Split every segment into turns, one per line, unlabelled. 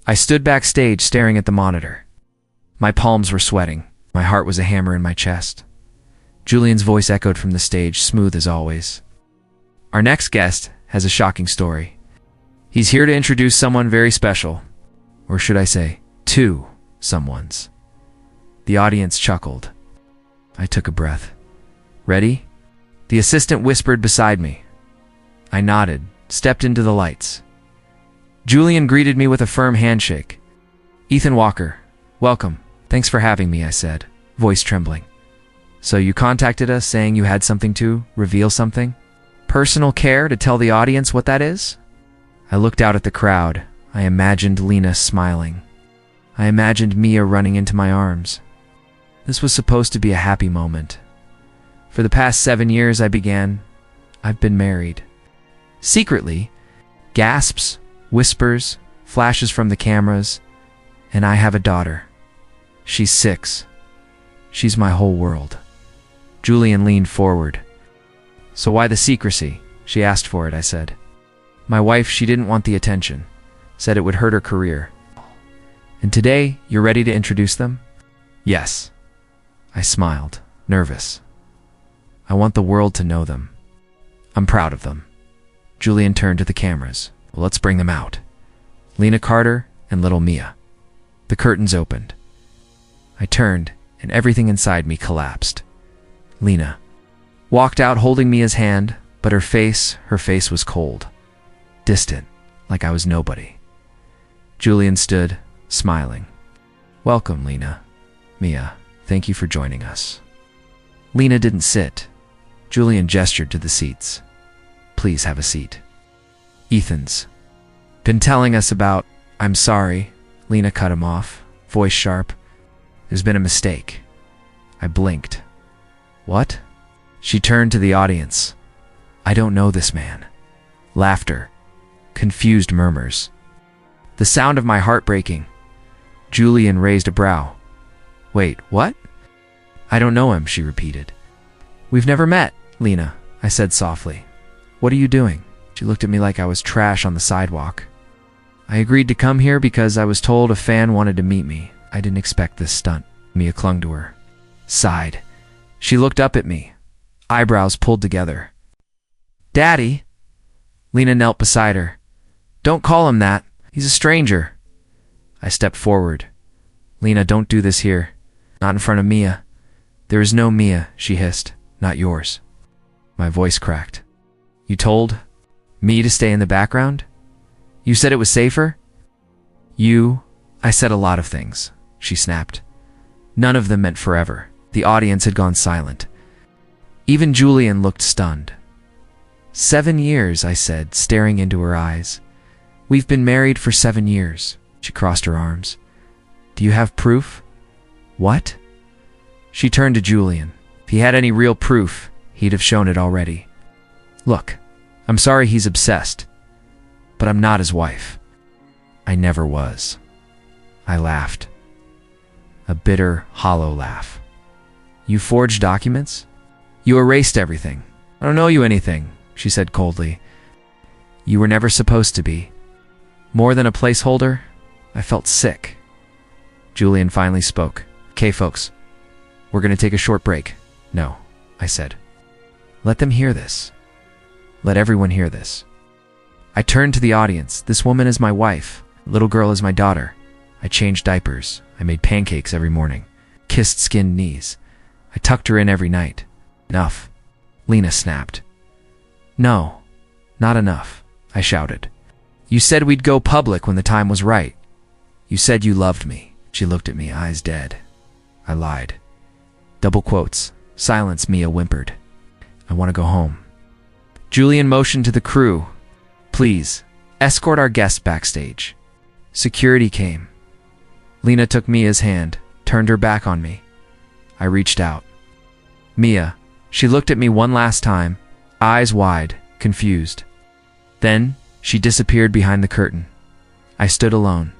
I stood backstage staring at the monitor. My palms were sweating. My heart was a hammer in my chest. Julian's voice echoed from the stage, smooth as always. Our next guest has a shocking story. He's here to introduce someone very special. Or should I say, two someones. The audience chuckled. I took a breath. Ready? The assistant whispered beside me. I nodded, stepped into the lights. Julian greeted me with a firm handshake. Ethan Walker, welcome. Thanks for having me, I said, voice trembling. So you contacted us saying you had something to reveal something? Personal care to tell the audience what that is? I looked out at the crowd. I imagined Lena smiling. I imagined Mia running into my arms. This was supposed to be a happy moment. For the past 7 years I've been married. Secretly, gasps, whispers, flashes from the cameras, and I have a daughter. She's 6. She's my whole world. Julian leaned forward. So why the secrecy? She asked for it, I said. My wife, she didn't want the attention. Said it would hurt her career. And today, you're ready to introduce them? Yes. I smiled, nervous. I want the world to know them. I'm proud of them. Julian turned to the cameras. Well, let's bring them out. Lena Carter and little Mia. The curtains opened. I turned, and everything inside me collapsed. Lena walked out holding Mia's hand, but her face was cold. Distant, like I was nobody. Julian stood, smiling. Welcome, Lena. Mia, thank you for joining us. Lena didn't sit. Julian gestured to the seats. Please have a seat. Ethan's been telling us about... I'm sorry, Lena cut him off, voice sharp. There's been a mistake. I blinked. What? She turned to the audience. I don't know this man. Laughter. Confused murmurs. The sound of my heart breaking. Julian raised a brow. Wait, what? I don't know him, she repeated. We've never met, Lena, I said softly. What are you doing? She looked at me like I was trash on the sidewalk. I agreed to come here because I was told a fan wanted to meet me. I didn't expect this stunt. Mia clung to her. Sighed. She looked up at me. Eyebrows pulled together. Daddy? Lena knelt beside her. Don't call him that. He's a stranger. I stepped forward. Lena, don't do this here. Not in front of Mia. There is no Mia, she hissed. Not yours. My voice cracked. You told me to stay in the background? You said it was safer? I said a lot of things, she snapped. None of them meant forever. The audience had gone silent. Even Julian looked stunned. 7 years, I said, staring into her eyes. We've been married for 7 years. She crossed her arms. Do you have proof? What? She turned to Julian. If he had any real proof, he'd have shown it already. Look, I'm sorry he's obsessed, but I'm not his wife. I never was. I laughed. A bitter, hollow laugh. You forged documents? You erased everything. I don't owe you anything, she said coldly. You were never supposed to be. More than a placeholder, I felt sick. Julian finally spoke. Okay, folks, we're going to take a short break. No, I said. Let them hear this. Let everyone hear this. I turned to the audience. This woman is my wife. Little girl is my daughter. I changed diapers. I made pancakes every morning. Kissed skinned knees. I tucked her in every night. Enough. Lena snapped. No, not enough, I shouted. You said we'd go public when the time was right. You said you loved me. She looked at me, eyes dead. I lied. Double quotes. Silence, Mia whimpered. I want to go home. Julian motioned to the crew. Please, escort our guests backstage. Security came. Lena took Mia's hand, turned her back on me. I reached out. Mia. She looked at me one last time, eyes wide, confused. Then, she disappeared behind the curtain. I stood alone.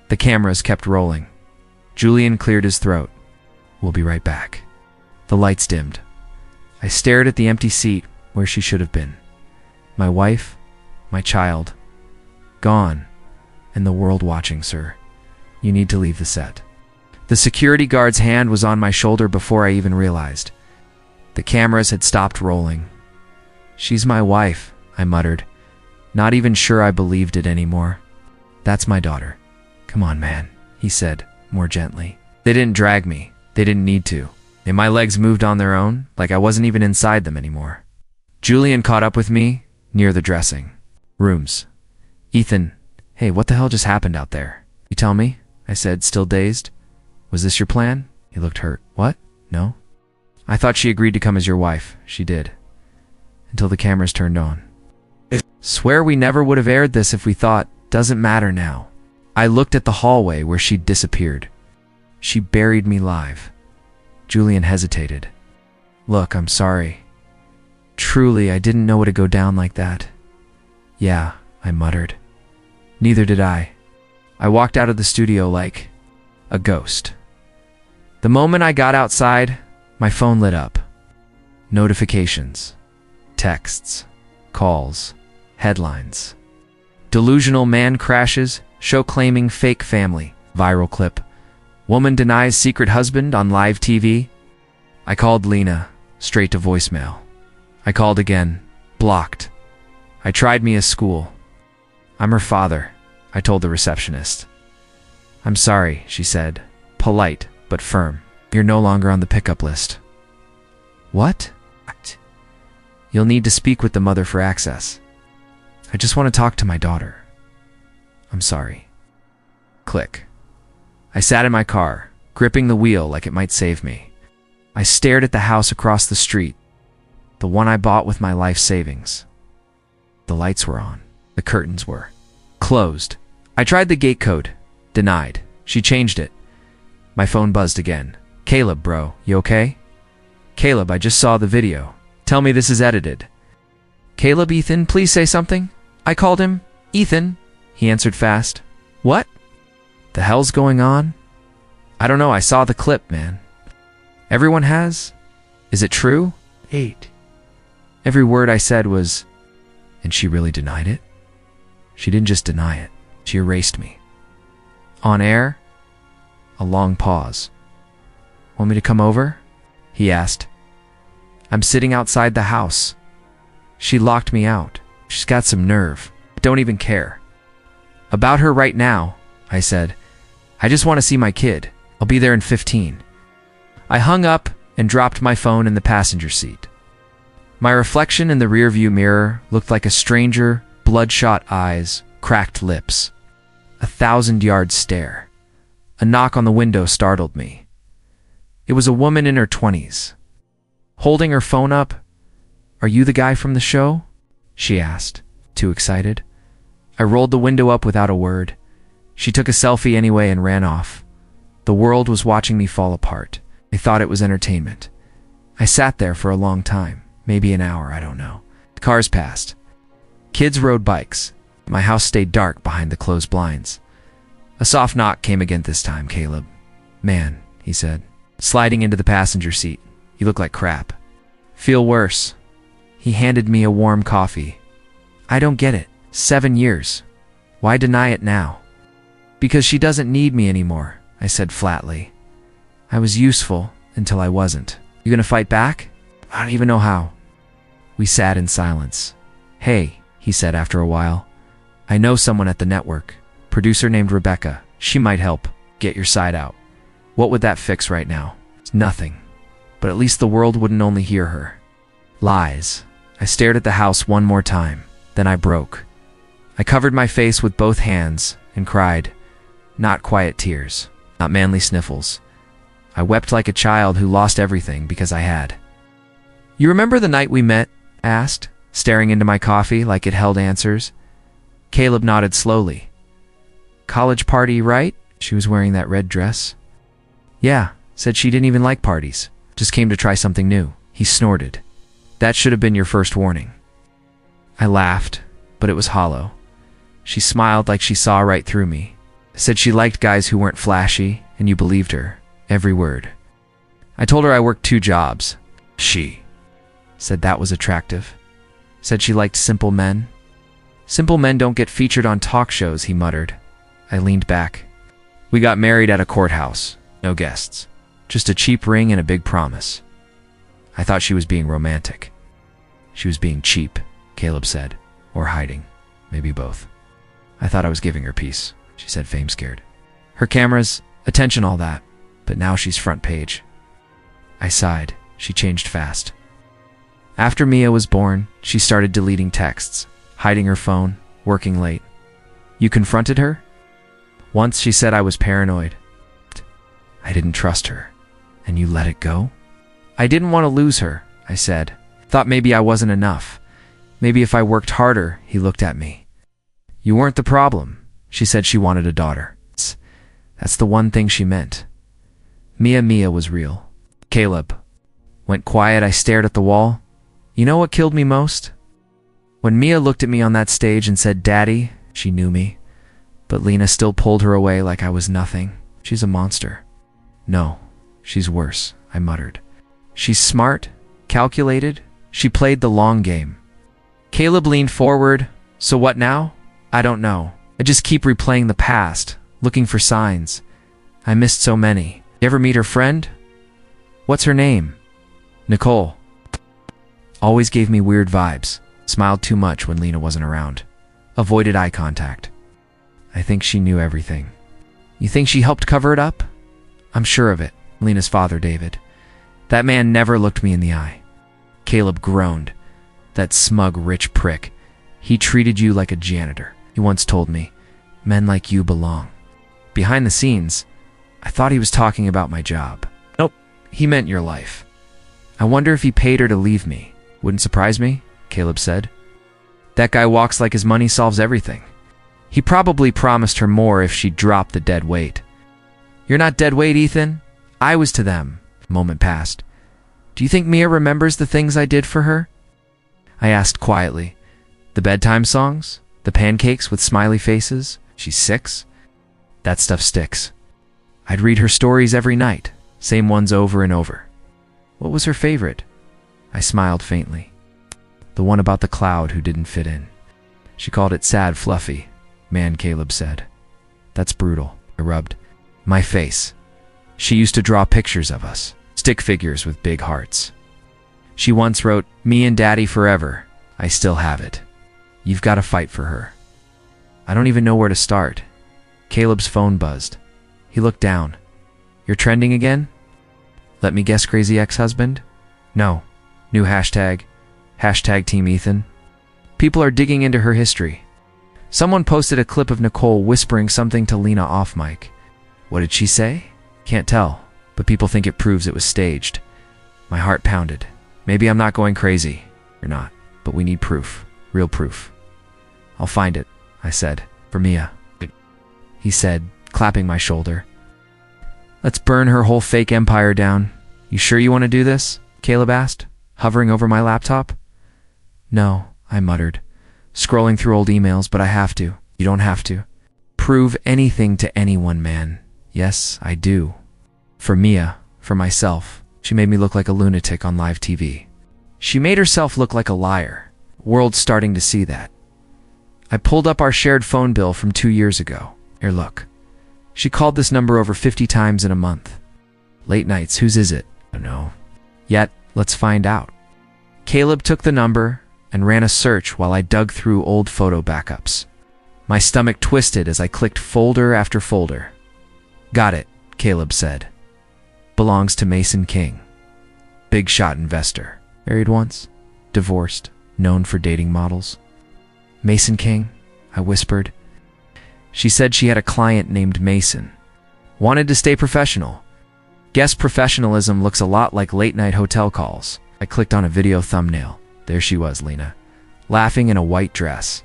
The cameras kept rolling. Julian cleared his throat. We'll be right back. The lights dimmed. I stared at the empty seat where she should have been. My wife, my child, gone, and the world watching, sir. You need to leave the set. The security guard's hand was on my shoulder before I even realized. The cameras had stopped rolling. She's my wife, I muttered, not even sure I believed it anymore. That's my daughter. Come on, man, he said, more gently. They didn't drag me. They didn't need to. And my legs moved on their own, like I wasn't even inside them anymore. Julian caught up with me near the dressing rooms. Ethan, hey, what the hell just happened out there? You tell me, I said, still dazed. Was this your plan? He looked hurt. What? No? I thought she agreed to come as your wife. She did. Until the cameras turned on. Swear we never would have aired this if we thought, doesn't matter now. I looked at the hallway where she'd disappeared. She buried me live. Julian hesitated. Look, I'm sorry. Truly, I didn't know it would go down like that. Yeah, I muttered. Neither did I. I walked out of the studio like a ghost. The moment I got outside, my phone lit up. Notifications, texts, calls, headlines. Delusional man crashes, show claiming fake family, viral clip. Woman denies secret husband on live TV. I called Lena, straight to voicemail. I called again, blocked. I tried Mia's school. I'm her father, I told the receptionist. I'm sorry, she said, polite but firm. You're no longer on the pickup list. What? You'll need to speak with the mother for access. I just want to talk to my daughter. I'm sorry. Click. I sat in my car, gripping the wheel like it might save me. I stared at the house across the street, the one I bought with my life savings. The lights were on. The curtains were closed. I tried the gate code. Denied. She changed it. My phone buzzed again. Caleb, bro, you okay? Caleb, I just saw the video. Tell me this is edited. Caleb, Ethan, please say something. I called him. Ethan. He answered fast. What? The hell's going on? I don't know, I saw the clip, man. Everyone has? Is it true? 8. Every word I said was... And she really denied it? She didn't just deny it. She erased me. On air? A long pause. Want me to come over? He asked. I'm sitting outside the house. She locked me out. She's got some nerve. Don't even care. About her right now, I said. I just want to see my kid. I'll be there in 15. I hung up and dropped my phone in the passenger seat. My reflection in the rearview mirror looked like a stranger, bloodshot eyes, cracked lips. 1,000-yard stare. A knock on the window startled me. It was a woman in her 20s. Holding her phone up, "Are you the guy from the show?" she asked, too excited. I rolled the window up without a word. She took a selfie anyway and ran off. The world was watching me fall apart. I thought it was entertainment. I sat there for a long time, maybe an hour, I don't know. The cars passed. Kids rode bikes. My house stayed dark behind the closed blinds. A soft knock came again this time, Caleb. Man, he said, sliding into the passenger seat. You look like crap. Feel worse. He handed me a warm coffee. I don't get it. 7 years. Why deny it now? Because she doesn't need me anymore, I said flatly. I was useful until I wasn't. You gonna fight back? I don't even know how. We sat in silence. Hey, he said after a while. I know someone at the network. Producer named Rebecca. She might help. Get your side out. What would that fix right now? It's nothing. But at least the world wouldn't only hear her. Lies. I stared at the house one more time. Then I broke. I covered my face with both hands and cried. Not quiet tears. Not manly sniffles. I wept like a child who lost everything because I had. You remember the night we met? I asked, staring into my coffee like it held answers. Caleb nodded slowly. College party, right? She was wearing that red dress. Yeah, said she didn't even like parties. Just came to try something new. He snorted. That should have been your first warning. I laughed, but it was hollow. She smiled like she saw right through me. Said she liked guys who weren't flashy, and you believed her. Every word. I told her I worked 2 jobs. She said that was attractive. Said she liked simple men. Simple men don't get featured on talk shows, he muttered. I leaned back. We got married at a courthouse. No guests. Just a cheap ring and a big promise. I thought she was being romantic. She was being cheap, Caleb said. Or hiding. Maybe both. I thought I was giving her peace, she said, fame scared. Her cameras, attention, all that. But now she's front page. I sighed. She changed fast. After Mia was born, she started deleting texts, hiding her phone, working late. You confronted her? Once she said I was paranoid. I didn't trust her. And you let it go? I didn't want to lose her, I said. Thought maybe I wasn't enough. Maybe if I worked harder, he looked at me. You weren't the problem. She said she wanted a daughter. That's the one thing she meant. Mia was real. Caleb. Went quiet. I stared at the wall. You know what killed me most? When Mia looked at me on that stage and said, Daddy, she knew me. But Lena still pulled her away like I was nothing. She's a monster. No, she's worse, I muttered. She's smart, calculated. She played the long game. Caleb leaned forward. So what now? I don't know. I just keep replaying the past, looking for signs. I missed so many. You ever meet her friend? What's her name? Nicole. Always gave me weird vibes. Smiled too much when Lena wasn't around. Avoided eye contact. I think she knew everything. You think she helped cover it up? I'm sure of it. Lena's father, David. That man never looked me in the eye. Caleb groaned. That smug, rich prick. He treated you like a janitor. He once told me, men like you belong. Behind the scenes, I thought he was talking about my job. Nope, he meant your life. I wonder if he paid her to leave me. Wouldn't surprise me, Caleb said. That guy walks like his money solves everything. He probably promised her more if she dropped the dead weight. You're not dead weight, Ethan. I was to them. A moment passed. Do you think Mia remembers the things I did for her? I asked quietly. The bedtime songs? The pancakes with smiley faces? She's 6? That stuff sticks. I'd read her stories every night, same ones over and over. What was her favorite? I smiled faintly. The one about the cloud who didn't fit in. She called it sad fluffy. Man, Caleb said. That's brutal. I rubbed my face. She used to draw pictures of us, stick figures with big hearts. She once wrote, me and Daddy forever. I still have it. You've got to fight for her. I don't even know where to start. Caleb's phone buzzed. He looked down. You're trending again? Let me guess, crazy ex-husband? No. New hashtag. Hashtag Team Ethan. People are digging into her history. Someone posted a clip of Nicole whispering something to Lena off mic. What did she say? Can't tell, but people think it proves it was staged. My heart pounded. Maybe I'm not going crazy. You're not, but we need proof. Real proof. I'll find it, I said, for Mia. He said, clapping my shoulder. Let's burn her whole fake empire down. You sure you want to do this? Caleb asked, hovering over my laptop. No, I muttered, scrolling through old emails, but I have to. You don't have to. Prove anything to anyone, man. Yes, I do. For Mia, for myself, she made me look like a lunatic on live TV. She made herself look like a liar. World's starting to see that. I pulled up our shared phone bill from 2 years ago. Here, look. She called this number over 50 times in a month. Late nights, whose is it? I don't know. Yet, let's find out. Caleb took the number and ran a search while I dug through old photo backups. My stomach twisted as I clicked folder after folder. Got it, Caleb said. Belongs to Mason King. Big shot investor. Married once. Divorced. Known for dating models. Mason King, I whispered. She said she had a client named Mason. Wanted to stay professional. Guess professionalism looks a lot like late-night hotel calls. I clicked on a video thumbnail. There she was, Lena, laughing in a white dress.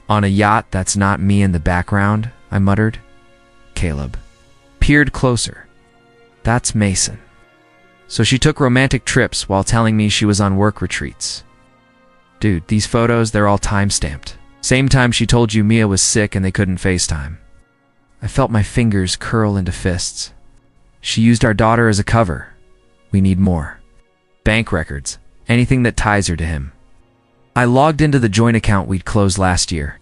On a yacht that's not me in the background, I muttered. Caleb peered closer. That's Mason. So she took romantic trips while telling me she was on work retreats. Dude, these photos, they're all time-stamped. Same time she told you Mia was sick and they couldn't FaceTime. I felt my fingers curl into fists. She used our daughter as a cover. We need more. Bank records. Anything that ties her to him. I logged into the joint account we'd closed last year.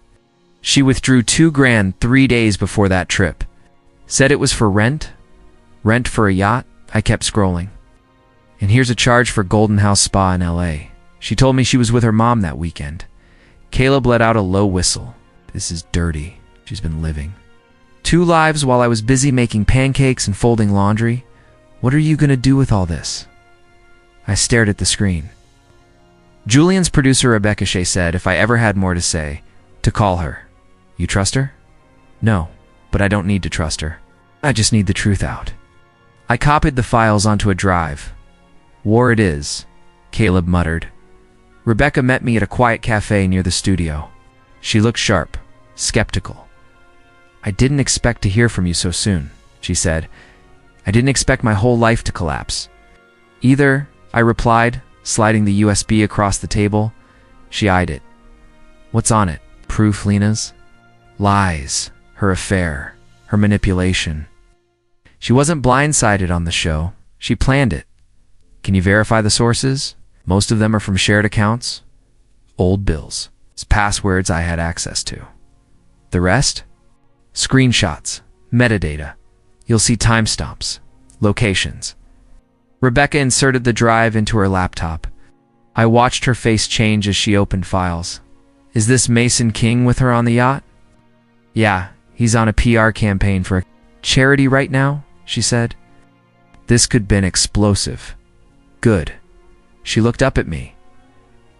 She withdrew $2,000 3 days before that trip. Said it was for rent? Rent for a yacht? I kept scrolling. And here's a charge for Golden House Spa in LA. She told me she was with her mom that weekend. Caleb let out a low whistle. This is dirty. She's been living 2 lives while I was busy making pancakes and folding laundry. What are you going to do with all this? I stared at the screen. Julian's producer Rebecca Shea said if I ever had more to say, to call her. You trust her? No, but I don't need to trust her. I just need the truth out. I copied the files onto a drive. War it is, Caleb muttered. Rebecca met me at a quiet cafe near the studio. She looked sharp, skeptical. I didn't expect to hear from you so soon, she said. I didn't expect my whole life to collapse. Either, I replied, sliding the USB across the table. She eyed it. What's on it? Proof, Lena's? Lies, her affair, her manipulation. She wasn't blindsided on the show. She planned it. Can you verify the sources? Most of them are from shared accounts. Old bills. It's passwords I had access to. The rest? Screenshots, metadata. You'll see timestamps, locations. Rebecca inserted the drive into her laptop. I watched her face change as she opened files. Is this Mason King with her on the yacht? Yeah, he's on a PR campaign for a charity right now, she said. This could been explosive. Good. She looked up at me.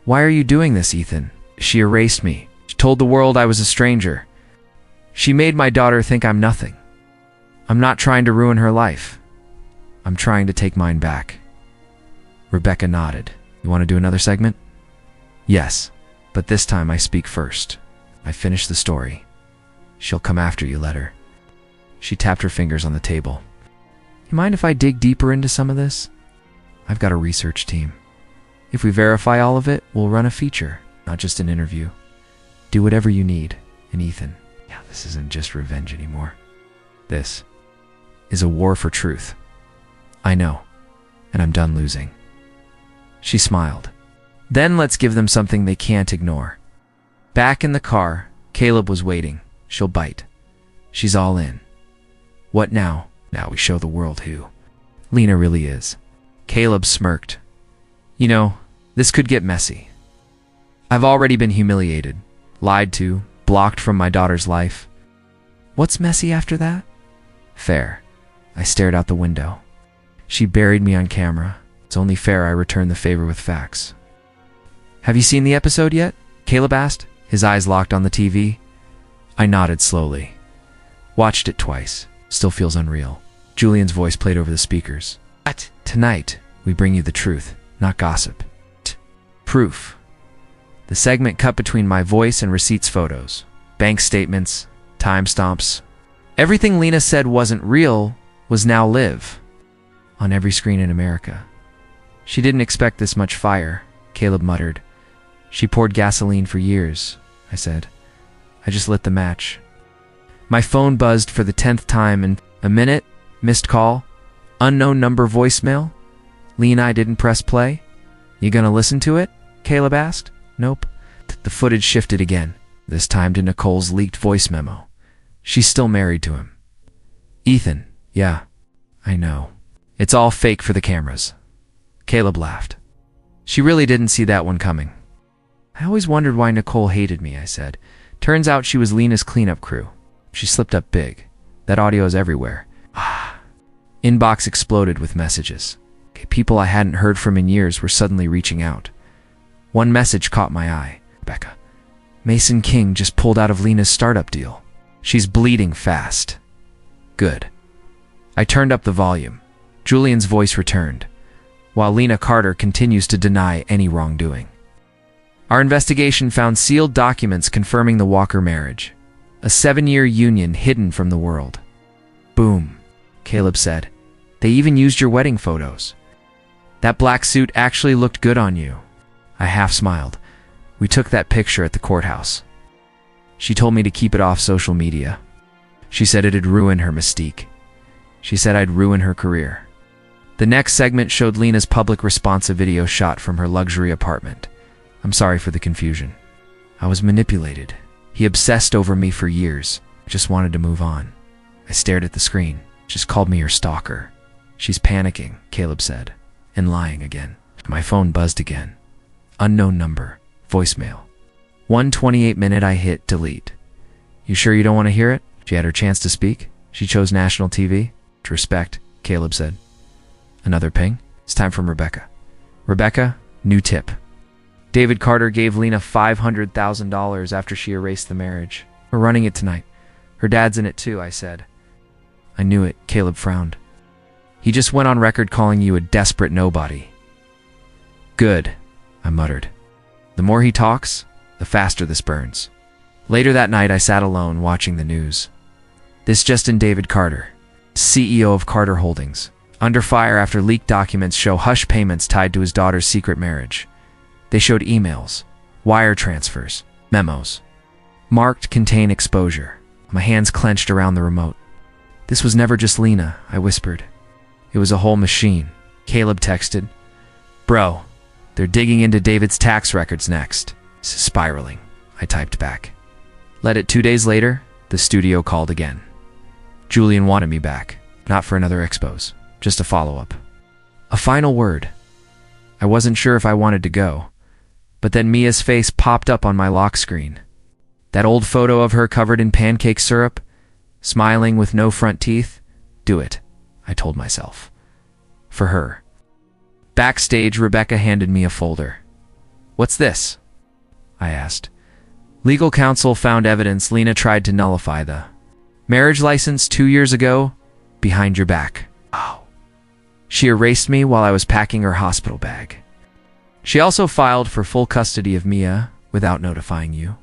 Why are you doing this, Ethan? She erased me. She told the world I was a stranger. She made my daughter think I'm nothing. I'm not trying to ruin her life. I'm trying to take mine back. Rebecca nodded. You want to do another segment? Yes, but this time I speak first. I finish the story. She'll come after you, let her. She tapped her fingers on the table. You mind if I dig deeper into some of this? I've got a research team. If we verify all of it, we'll run a feature, not just an interview. Do whatever you need. And Ethan, yeah, this isn't just revenge anymore. This is a war for truth. I know, and I'm done losing. She smiled. Then let's give them something they can't ignore. Back in the car, Caleb was waiting. She'll bite. She's all in. What now? Now we show the world who Lena really is. Caleb smirked. You know, this could get messy. I've already been humiliated, lied to, blocked from my daughter's life. What's messy after that? Fair. I stared out the window. She buried me on camera. It's only fair I return the favor with facts. Have you seen the episode yet? Caleb asked, his eyes locked on the TV. I nodded slowly. Watched it twice. Still feels unreal. Julian's voice played over the speakers. What? Tonight, we bring you the truth, not gossip. Proof. The segment cut between my voice and receipts photos. Bank statements, timestamps. Everything Lena said wasn't real was now live. On every screen in America. She didn't expect this much fire, Caleb muttered. She poured gasoline for years, I said. I just lit the match. My phone buzzed for the 10th time in a minute. Missed call. Unknown number voicemail. Lena, I didn't press play. You gonna listen to it? Caleb asked. Nope. The footage shifted again, this time to Nicole's leaked voice memo. She's still married to him. Ethan, yeah, I know. It's all fake for the cameras. Caleb laughed. She really didn't see that one coming. I always wondered why Nicole hated me, I said. Turns out she was Lena's cleanup crew. She slipped up big. That audio is everywhere. Inbox exploded with messages. People I hadn't heard from in years were suddenly reaching out. One message caught my eye. Rebecca. Mason King just pulled out of Lena's startup deal. She's bleeding fast. Good. I turned up the volume. Julian's voice returned, while Lena Carter continues to deny any wrongdoing. Our investigation found sealed documents confirming the Walker marriage. A 7-year union hidden from the world. Boom, Caleb said. They even used your wedding photos. That black suit actually looked good on you. I half smiled. We took that picture at the courthouse. She told me to keep it off social media. She said it'd ruin her mystique. She said I'd ruin her career. The next segment showed Lena's public response, a video shot from her luxury apartment. I'm sorry for the confusion. I was manipulated. He obsessed over me for years. I just wanted to move on. I stared at the screen. Just called me her stalker. She's panicking, Caleb said, and lying again. My phone buzzed again. Unknown number. Voicemail. 1:28 minute. I hit delete. You sure you don't want to hear it? She had her chance to speak. She chose national TV. To respect, Caleb said. Another ping. It's time from Rebecca. Rebecca, new tip. David Carter gave Lena $500,000 after she erased the marriage. We're running it tonight. Her dad's in it too, I said. I knew it, Caleb frowned. He just went on record calling you a desperate nobody. Good, I muttered. The more he talks, the faster this burns. Later that night, I sat alone watching the news. This just in: David Carter, CEO of Carter Holdings, under fire after leaked documents show hush payments tied to his daughter's secret marriage. They showed emails, wire transfers, memos. Marked contain exposure. My hands clenched around the remote. This was never just Lena, I whispered. It was a whole machine. Caleb texted. Bro, they're digging into David's tax records next. This is spiraling, I typed back. Let it 2 days later, the studio called again. Julian wanted me back, not for another expose, just a follow-up. A final word. I wasn't sure if I wanted to go, but then Mia's face popped up on my lock screen. That old photo of her covered in pancake syrup, smiling with no front teeth. Do it, I told myself. For her. Backstage, Rebecca handed me a folder. What's this? I asked. Legal counsel found evidence Lena tried to nullify the marriage license 2 years ago, behind your back. Oh. She erased me while I was packing her hospital bag. She also filed for full custody of Mia without notifying you.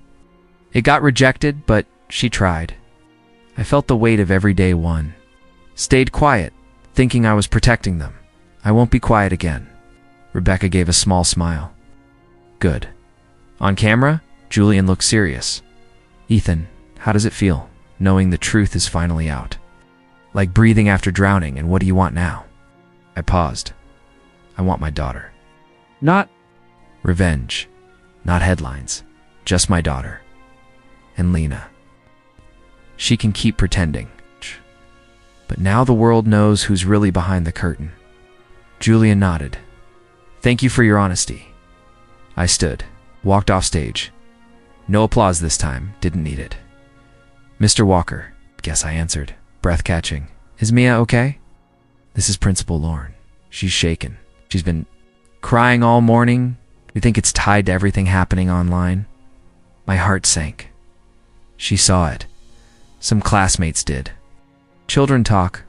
It got rejected, but she tried. I felt the weight of every day won. Stayed quiet, thinking I was protecting them. I won't be quiet again. Rebecca gave a small smile. Good. On camera, Julian looked serious. Ethan, how does it feel, knowing the truth is finally out? Like breathing after drowning, and what do you want now? I paused. I want my daughter.
Not
revenge. Not headlines. Just my daughter. And Lena. She can keep pretending. But now the world knows who's really behind the curtain. Julian nodded. Thank you for your honesty. I stood, walked off stage. No applause this time, didn't need it. Mr. Walker, guess I answered, breath catching. Is Mia okay? This is Principal Lauren. She's shaken. She's been crying all morning. You think it's tied to everything happening online? My heart sank. She saw it. Some classmates did. Children talk.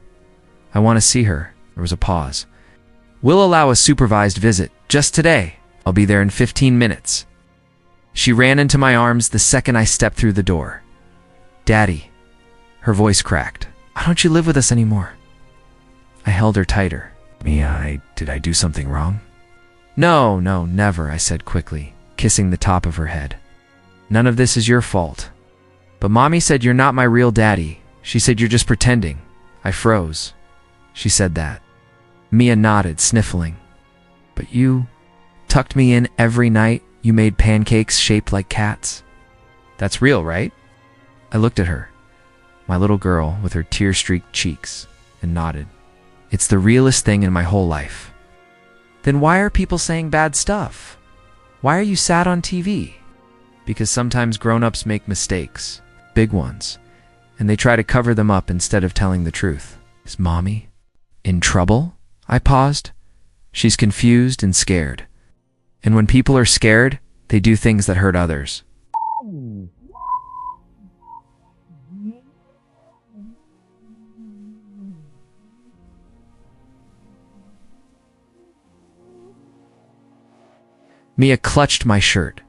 I want to see her. There was a pause. We'll allow a supervised visit, just today. I'll be there in 15 minutes. She ran into my arms the second I stepped through the door. Daddy. Her voice cracked. Why don't you live with us anymore? I held her tighter. Mia, did I do something wrong? No, never, I said quickly, kissing the top of her head. None of this is your fault. But Mommy said you're not my real daddy. She said you're just pretending. I froze. She said that. Mia nodded, sniffling. But you tucked me in every night. You made pancakes shaped like cats. That's real, right? I looked at her, my little girl with her tear-streaked cheeks, and nodded. It's the realest thing in my whole life. Then why are people saying bad stuff? Why are you sad on TV? Because sometimes grown-ups make mistakes, big ones, and they try to cover them up instead of telling the truth. Is Mommy in trouble? I paused. She's confused and scared. And when people are scared, they do things that hurt others. Mia clutched my shirt.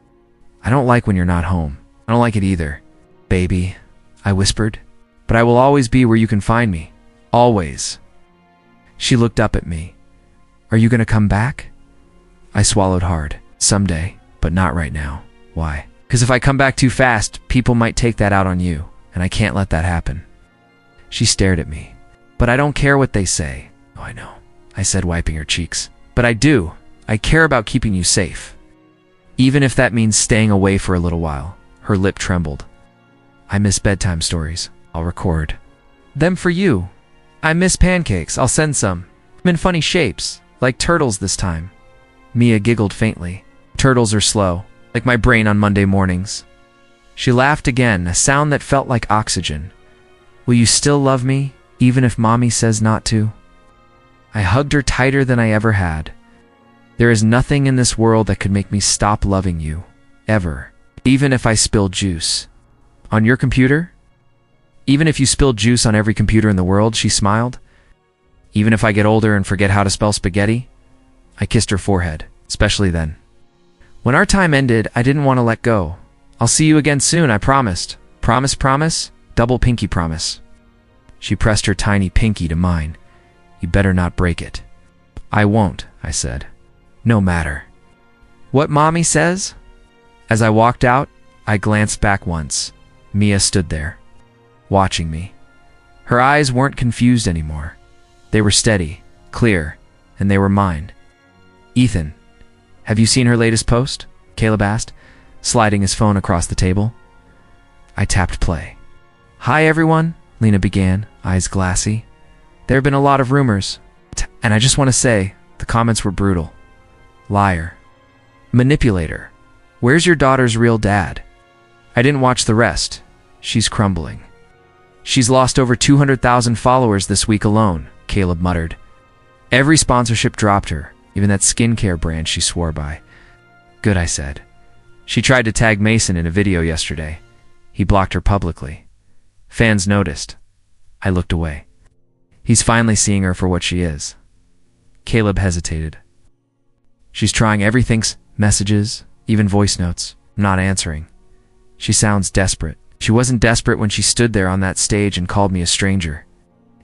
I don't like when you're not home. I don't like it either. Baby, I whispered. But I will always be where you can find me. Always. She looked up at me. Are you going to come back? I swallowed hard. Someday, but not right now. Why? Because if I come back too fast, people might take that out on you, and I can't let that happen. She stared at me. But I don't care what they say. Oh, I know, I said, wiping her cheeks. But I do. I care about keeping you safe. Even if that means staying away for a little while. Her lip trembled. I miss bedtime stories. I'll record them for you. I miss pancakes. I'll send some. I'm in funny shapes, like turtles this time. Mia giggled faintly. Turtles are slow, like my brain on Monday mornings. She laughed again, a sound that felt like oxygen. Will you still love me, even if Mommy says not to? I hugged her tighter than I ever had. There is nothing in this world that could make me stop loving you, ever. Even if I spill juice. On your computer? Even if you spilled juice on every computer in the world, she smiled. Even if I get older and forget how to spell spaghetti? I kissed her forehead, especially then. When our time ended, I didn't want to let go. I'll see you again soon, I promised. Promise, promise? Double pinky promise. She pressed her tiny pinky to mine. You better not break it. I won't, I said. No matter. What Mommy says? As I walked out, I glanced back once. Mia stood there, watching me. Her eyes weren't confused anymore. They were steady, clear, and they were mine. Ethan, have you seen her latest post? Caleb asked, sliding his phone across the table. I tapped play. Hi everyone, Lena began, eyes glassy. There have been a lot of rumors, and I just want to say, the comments were brutal. Liar. Manipulator. Where's your daughter's real dad? I didn't watch the rest. She's crumbling. She's lost over 200,000 followers this week alone, Caleb muttered. Every sponsorship dropped her, even that skincare brand she swore by. Good, I said. She tried to tag Mason in a video yesterday. He blocked her publicly. Fans noticed. I looked away. He's finally seeing her for what she is. Caleb hesitated. She's trying everything, messages, even voice notes. I'm not answering. She sounds desperate. She wasn't desperate when she stood there on that stage and called me a stranger.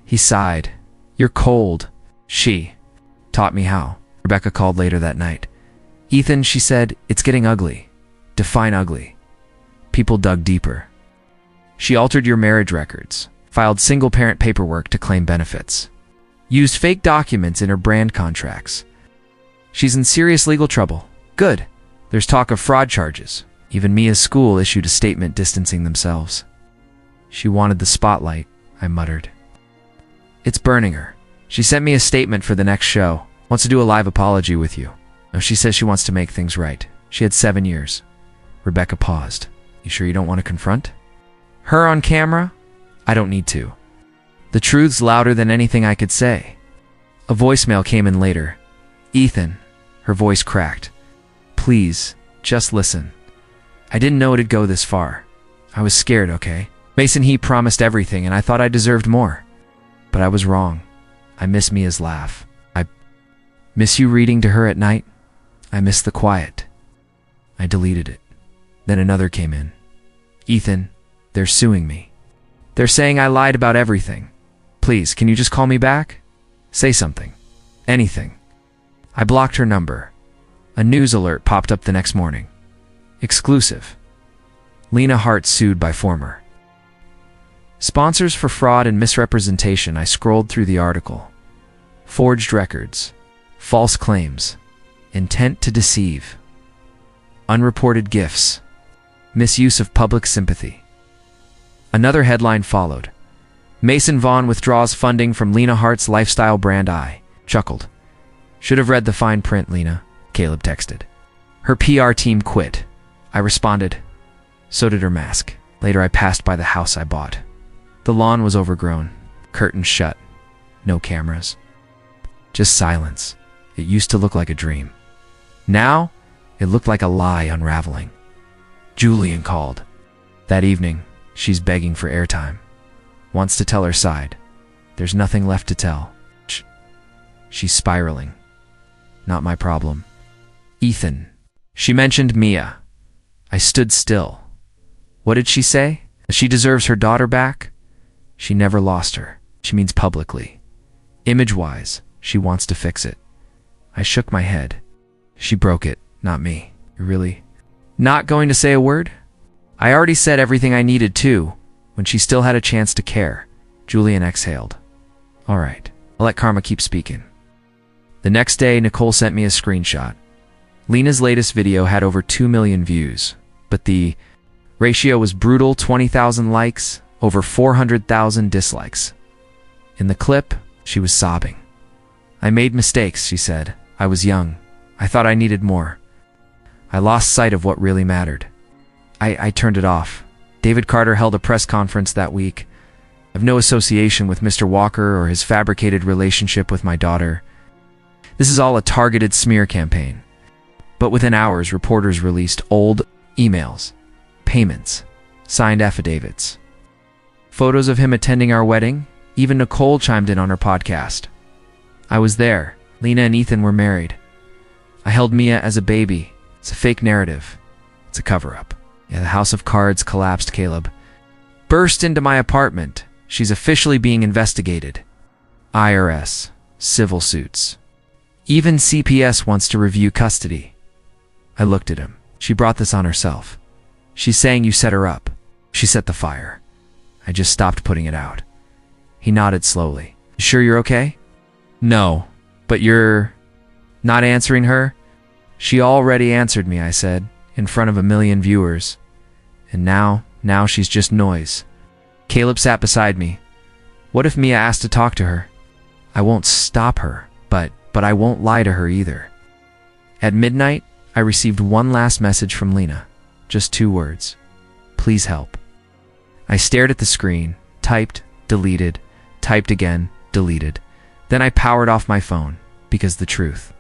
He sighed. You're cold. She taught me how. Rebecca called later that night. Ethan, she said, it's getting ugly. Define ugly. People dug deeper. She altered your marriage records, filed single-parent paperwork to claim benefits, used fake documents in her brand contracts. She's in serious legal trouble. Good. There's talk of fraud charges. Even Mia's school issued a statement distancing themselves. She wanted the spotlight, I muttered. It's burning her. She sent me a statement for the next show. Wants to do a live apology with you. No, she says she wants to make things right. She had 7 years. Rebecca paused. You sure you don't want to confront her on camera? I don't need to. The truth's louder than anything I could say. A voicemail came in later. Ethan, her voice cracked. Please, just listen. I didn't know it'd go this far. I was scared, okay? Mason, he promised everything, and I thought I deserved more. But I was wrong. I miss Mia's laugh. I miss you reading to her at night. I miss the quiet. I deleted it. Then another came in. Ethan, they're suing me. They're saying I lied about everything. Please, can you just call me back? Say something. Anything. I blocked her number. A news alert popped up the next morning. Exclusive. Lena Hart sued by former sponsors for fraud and misrepresentation. I scrolled through the article. Forged records. False claims. Intent to deceive. Unreported gifts. Misuse of public sympathy. Another headline followed. Mason Vaughn withdraws funding from Lena Hart's lifestyle brand. I chuckled. Should have read the fine print, Lena, Caleb texted. Her PR team quit. I responded. So did her mask. Later I passed by the house I bought. The lawn was overgrown. Curtains shut. No cameras. Just silence. It used to look like a dream. Now, it looked like a lie unraveling. Julian called. That evening, she's begging for airtime. Wants to tell her side. There's nothing left to tell. She's spiraling. Not my problem. Ethan. She mentioned Mia. I stood still. What did she say? She deserves her daughter back? She never lost her. She means publicly. Image-wise, she wants to fix it. I shook my head. She broke it, not me. You're really not going to say a word? I already said everything I needed to, when she still had a chance to care. Julian exhaled. All right, I'll let karma keep speaking. The next day, Nicole sent me a screenshot. Lena's latest video had over 2 million views, but the Ratio was brutal: 20,000 likes, over 400,000 dislikes. In the clip, she was sobbing. I made mistakes, she said. I was young. I thought I needed more. I lost sight of what really mattered. I turned it off. David Carter held a press conference that week. I've no association with Mr. Walker or his fabricated relationship with my daughter. This is all a targeted smear campaign. But within hours, reporters released old emails, payments, signed affidavits, photos of him attending our wedding. Even Nicole chimed in on her podcast. I was there. Lena and Ethan were married. I held Mia as a baby. It's a fake narrative. It's a cover-up. Yeah, the house of cards collapsed. Caleb burst into my apartment. She's officially being investigated. IRS, civil suits. Even CPS wants to review custody. I looked at him. She brought this on herself. She's saying you set her up. She set the fire. I just stopped putting it out. He nodded slowly. You sure you're okay? No, but you're not answering her? She already answered me, I said, in front of a million viewers. And now she's just noise. Caleb sat beside me. What if Mia asked to talk to her? I won't stop her, but I won't lie to her either. At midnight, I received one last message from Lena. Just 2 words. Please help. I stared at the screen, typed, deleted, typed again, deleted. Then I powered off my phone, because the truth.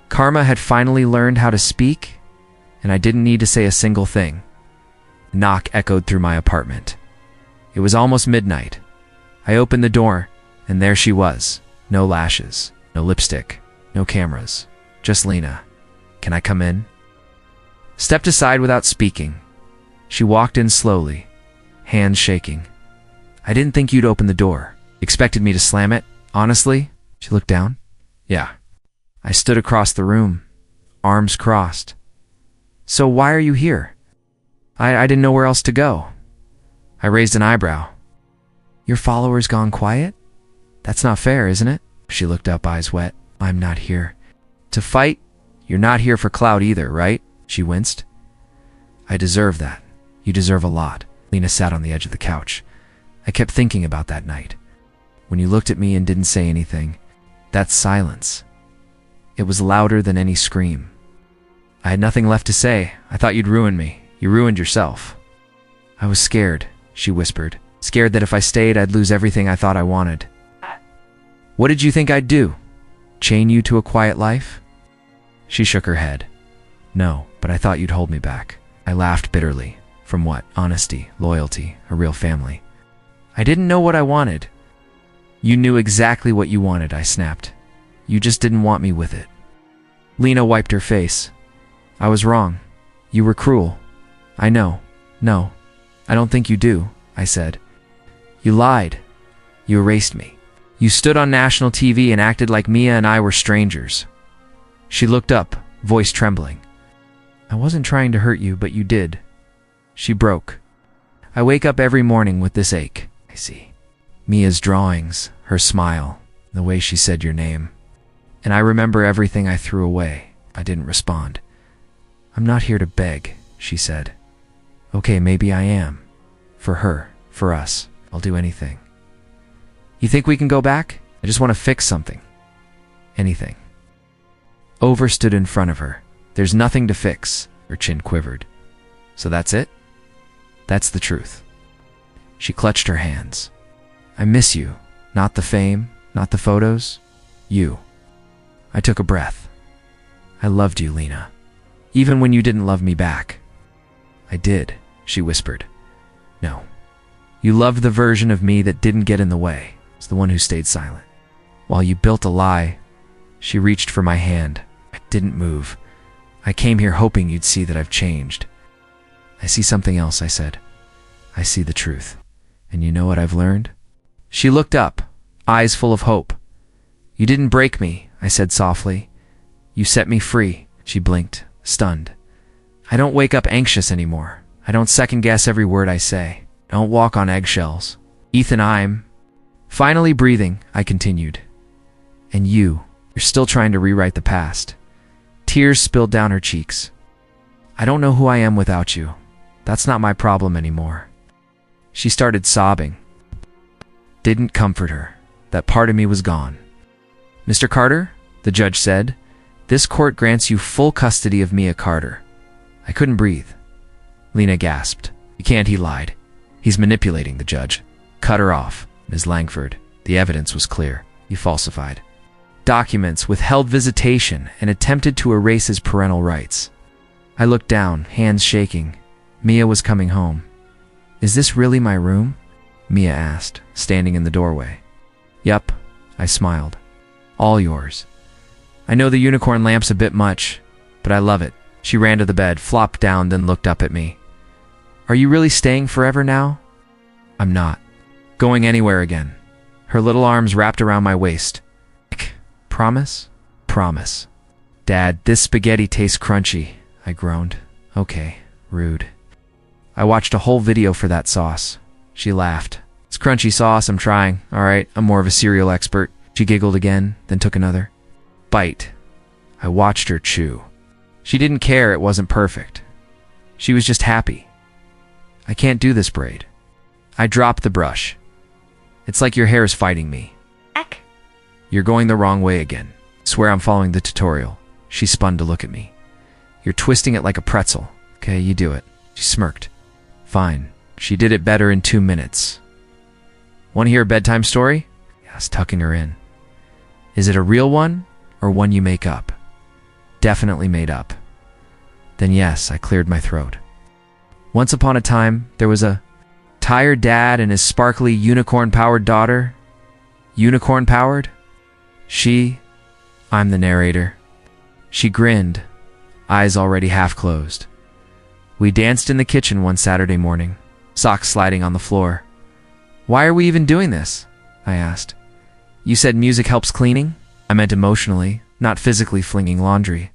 Karma had finally learned how to speak, and I didn't need to say a single thing. A knock echoed through my apartment. It was almost midnight. I opened the door, and there she was. No lashes, no lipstick, no cameras. Just Lena. Can I come in? Stepped aside without speaking. She walked in slowly, hands shaking. I didn't think you'd open the door. Expected me to slam it, honestly? She looked down. Yeah. I stood across the room, arms crossed. So why are you here? I didn't know where else to go. I raised an eyebrow. Your followers gone quiet? That's not fair, isn't it? She looked up, eyes wet. I'm not here to fight. You're not here for clout either, right? She winced. I deserve that. You deserve a lot. Lena sat on the edge of the couch. I kept thinking about that night. When you looked at me and didn't say anything, that silence. It was louder than any scream. I had nothing left to say. I thought you'd ruin me. You ruined yourself. I was scared, she whispered. Scared that if I stayed, I'd lose everything I thought I wanted. What did you think I'd do? Chain you to a quiet life? She shook her head. No, but I thought you'd hold me back. I laughed bitterly. From what? Honesty, loyalty, a real family. I didn't know what I wanted. You knew exactly what you wanted, I snapped. You just didn't want me with it. Lena wiped her face. I was wrong. You were cruel. I know. No, I don't think you do, I said. You lied. You erased me. You stood on national TV and acted like Mia and I were strangers. She looked up, voice trembling. I wasn't trying to hurt you, but you did. She broke. I wake up every morning with this ache. I see. Mia's drawings, her smile, the way she said your name. And I remember everything I threw away. I didn't respond. I'm not here to beg, she said. Okay, maybe I am. For her, for us, I'll do anything. You think we can go back? I just want to fix something. Anything. Over stood in front of her. There's nothing to fix. Her chin quivered. So that's it? That's the truth. She clutched her hands. I miss you. Not the fame, not the photos. You. I took a breath. I loved you, Lena. Even when you didn't love me back. I did, she whispered. No. You loved the version of me that didn't get in the way. It's the one who stayed silent. While you built a lie, she reached for my hand. I didn't move. I came here hoping you'd see that I've changed. I see something else, I said. I see the truth. And you know what I've learned? She looked up, eyes full of hope. You didn't break me, I said softly. You set me free. She blinked, stunned. I don't wake up anxious anymore. I don't second-guess every word I say. I don't walk on eggshells. Ethan, I'm finally breathing, I continued. And you're still trying to rewrite the past. Tears spilled down her cheeks. I don't know who I am without you. That's not my problem anymore. She started sobbing. Didn't comfort her. That part of me was gone. Mr. Carter, the judge said, this court grants you full custody of Mia Carter. I couldn't breathe. Lena gasped. You can't, he lied. He's manipulating, the judge. Cut her off, Ms. Langford. The evidence was clear. He falsified documents, withheld visitation, and attempted to erase his parental rights. I looked down, hands shaking. Mia was coming home. Is this really my room? Mia asked, standing in the doorway. Yup, I smiled. All yours. I know the unicorn lamp's a bit much, but I love it. She ran to the bed, flopped down, then looked up at me. Are you really staying forever now? I'm not. Going anywhere again. Her little arms wrapped around my waist. Promise? Promise. Dad, this spaghetti tastes crunchy, I groaned. Okay, rude. I watched a whole video for that sauce. She laughed. It's crunchy sauce, I'm trying. All right, I'm more of a cereal expert. She giggled again, then took another bite. I watched her chew. She didn't care it wasn't perfect. She was just happy. I can't do this braid. I dropped the brush. It's like your hair is fighting me. You're going the wrong way again. Swear I'm following the tutorial. She spun to look at me. You're twisting it like a pretzel. Okay, you do it. She smirked. Fine. She did it better in 2 minutes. Want to hear a bedtime story? I was tucking her in. Is it a real one or one you make up? Definitely made up. Then yes, I cleared my throat. Once upon a time, there was a tired dad and his sparkly unicorn-powered daughter. Unicorn-powered? I'm the narrator. She grinned, eyes already half closed. We danced in the kitchen one Saturday morning, socks sliding on the floor. Why are we even doing this? I asked. You said music helps cleaning? I meant emotionally, not physically flinging laundry.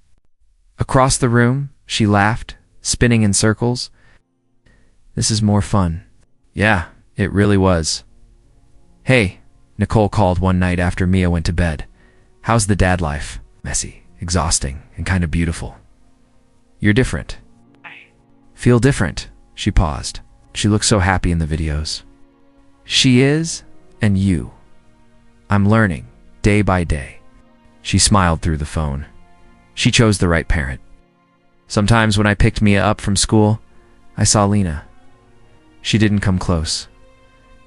Across the room, she laughed, spinning in circles. This is more fun. Yeah, it really was. Hey, Nicole called one night after Mia went to bed. How's the dad life? Messy, exhausting, and kind of beautiful. You're different. Feel different. She paused. She looked so happy in the videos. She is, and you. I'm learning, day by day. She smiled through the phone. She chose the right parent. Sometimes when I picked Mia up from school, I saw Lena. She didn't come close.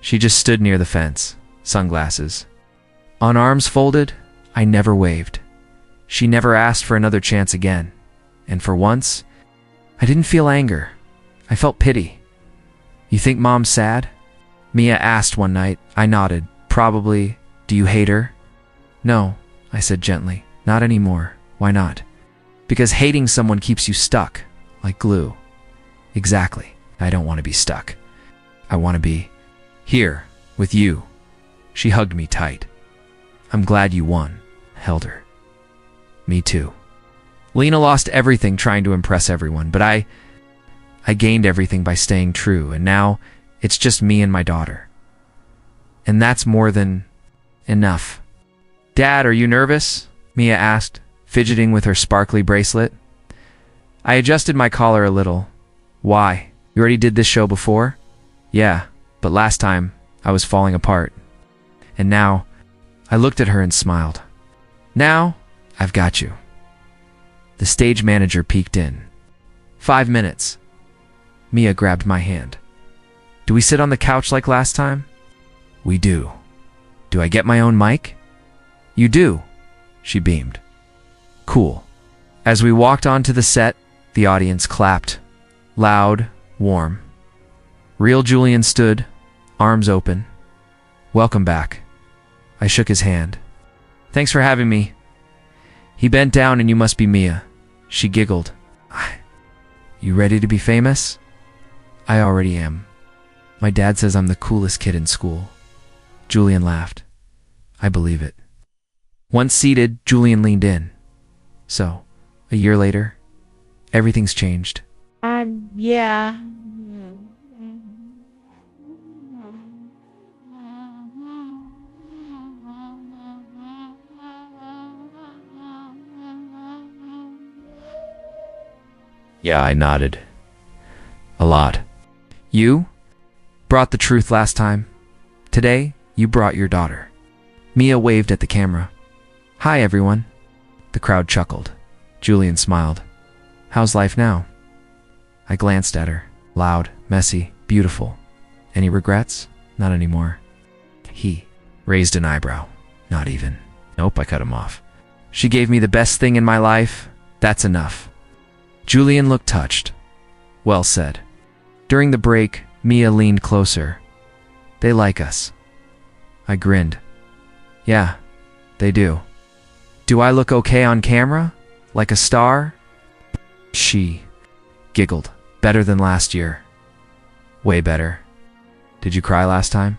She just stood near the fence, sunglasses. On arms folded, I never waved. She never asked for another chance again. And for once, I didn't feel anger. I felt pity. You think Mom's sad? Mia asked one night. I nodded. Probably. Do you hate her? No, I said gently. Not anymore. Why not? Because hating someone keeps you stuck, like glue. Exactly. I don't want to be stuck. I want to be here, with you. She hugged me tight. I'm glad you won. Held her. Me too. Lena lost everything trying to impress everyone, but I gained everything by staying true, and now it's just me and my daughter. And that's more than enough. Dad, are you nervous? Mia asked, fidgeting with her sparkly bracelet. I adjusted my collar a little. Why? You already did this show before? Yeah, but last time I was falling apart. And now, I looked at her and smiled. Now, I've got you. The stage manager peeked in. 5 minutes. Mia grabbed my hand. Do we sit on the couch like last time? We do. Do I get my own mic? You do. She beamed. Cool. As we walked onto the set, the audience clapped. Loud, warm. Real Julian stood, arms open. Welcome back. I shook his hand. Thanks for having me. He bent down and you must be Mia. She giggled. You ready to be famous? I already am. My dad says I'm the coolest kid in school. Julian laughed. I believe it. Once seated, Julian leaned in. So, a year later, everything's changed.
Yeah.
Yeah, I nodded. A lot. You brought the truth last time. Today, you brought your daughter. Mia waved at the camera. Hi, everyone. The crowd chuckled. Julian smiled. How's life now? I glanced at her. Loud, messy, beautiful. Any regrets? Not anymore. He raised an eyebrow. Not even. Nope, I cut him off. She gave me the best thing in my life. That's enough. Julian looked touched. Well said. During the break, Mia leaned closer. They like us. I grinned. Yeah, they do. Do I look okay on camera? Like a star? She giggled. Better than last year. Way better. Did you cry last time?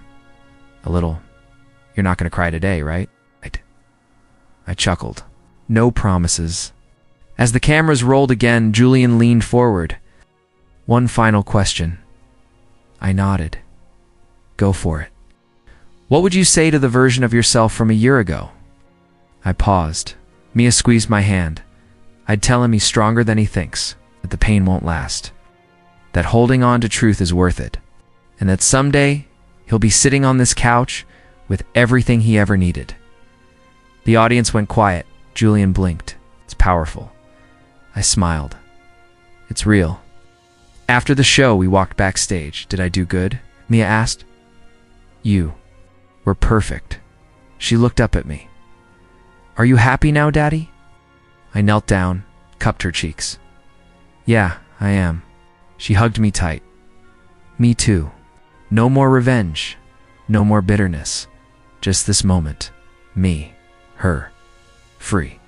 A little. You're not going to cry today, right? I chuckled. No promises. As the cameras rolled again, Julian leaned forward. One final question. I nodded. Go for it. What would you say to the version of yourself from a year ago? I paused. Mia squeezed my hand. I'd tell him he's stronger than he thinks, that the pain won't last, that holding on to truth is worth it, and that someday he'll be sitting on this couch with everything he ever needed. The audience went quiet. Julian blinked. It's powerful. I smiled. It's real. After the show, we walked backstage. Did I do good? Mia asked. You were perfect. She looked up at me. Are you happy now, Daddy? I knelt down, cupped her cheeks. Yeah, I am. She hugged me tight. Me too. No more revenge. No more bitterness. Just this moment. Me. Her. Free.